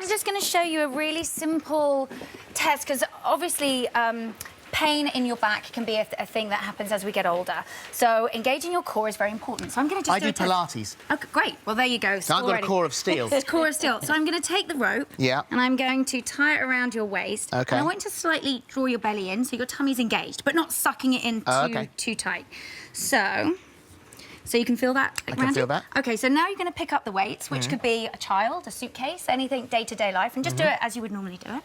just going to show you a really simple test, because obviously pain in your back can be a thing that happens as we get older. So engaging your core is very important. So I'm going to just do Pilates. Okay, great. Well, there you go. So I've got a core of steel. It's core of steel. So I'm going to take the rope. Yeah. And I'm going to tie it around your waist. Okay. And I want you to slightly draw your belly in so your tummy's engaged, but not sucking it in too tight. So you can feel that I can feel that. Okay, so now you're going to pick up the weights, which could be a child, a suitcase, anything day-to-day life, and just do it as you would normally do it.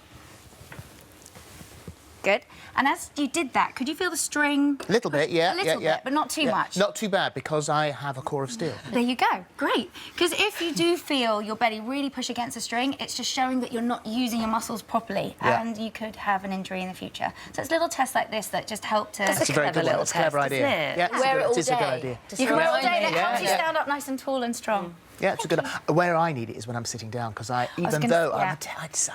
Good. And as you did that, could you feel the string? A little bit, yeah. A little bit, but not too much. Not too bad, because I have a core of steel. There you go. Great. Because if you do feel your belly really push against the string, it's just showing that you're not using your muscles properly, and you could have an injury in the future. So it's little tests like this that just help to... That's a very good little clever idea. Yeah, wear it all day. It's a good idea. You can wear it all day, and it helps you stand up nice and tall and strong. Yeah, it's a good... Where I need it is when I'm sitting down, because I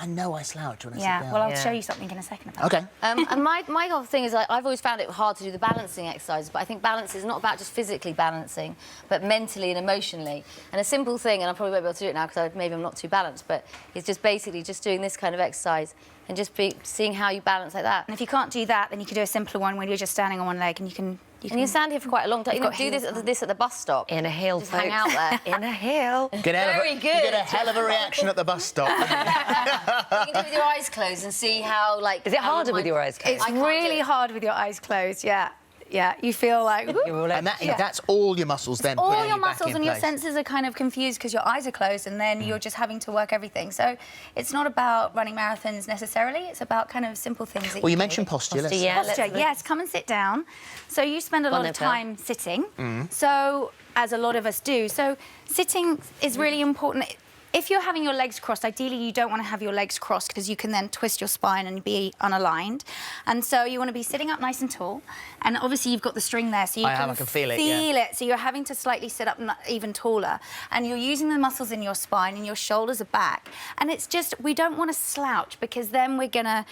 know I slouch when I sit down. Well, I'll show you something in a second about that. And my whole thing is I've always found it hard to do the balancing exercises, but I think balance is not about just physically balancing, but mentally and emotionally. And a simple thing, and I probably won't be able to do it now because maybe I'm not too balanced, but it's just basically just doing this kind of exercise and just seeing how you balance like that. And if you can't do that, then you can do a simpler one when you're just standing on one leg, and you can stand here for quite a long time. You know, do this at the bus stop. In a hill, just hang out there. In a hill. Very good. You get a hell of a reaction at the bus stop. You can do it with your eyes closed and see how, like... Is it harder with your eyes closed? It's really hard with your eyes closed, yeah. Yeah, you feel like... And that's all your muscles then. All your muscles and your senses are kind of confused because your eyes are closed, and then you're just having to work everything. So it's not about running marathons necessarily, it's about kind of simple things that you mentioned posture. Posture, yes, come and sit down. So you spend a lot of time sitting, so as a lot of us do. So sitting is really important. If you're having your legs crossed, ideally you don't want to have your legs crossed because you can then twist your spine and be unaligned. And so you want to be sitting up nice and tall. And obviously you've got the string there, so you can feel it. So you're having to slightly sit up even taller. And you're using the muscles in your spine, and your shoulders are back. And it's just, we don't want to slouch, because then we're gonna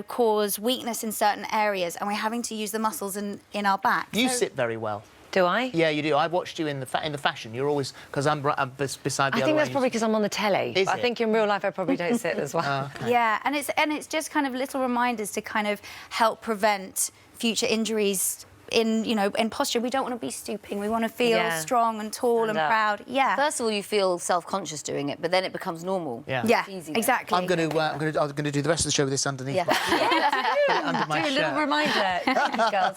cause weakness in certain areas, and we're having to use the muscles in our back. You sit very well. Do I? Yeah, you do. I've watched you in the fashion. You're always... Because I'm beside the other I think that's probably because I'm on the telly. I think in real life I probably don't sit as well. Okay. Yeah, and it's just kind of little reminders to kind of help prevent future injuries in posture. We don't want to be stooping. We want to feel strong and tall and proud. Yeah. First of all, you feel self-conscious doing it, but then it becomes normal. Yeah. Exactly. I'm going to do the rest of the show with this underneath. Yeah. Under my shirt. Do a little reminder, girls.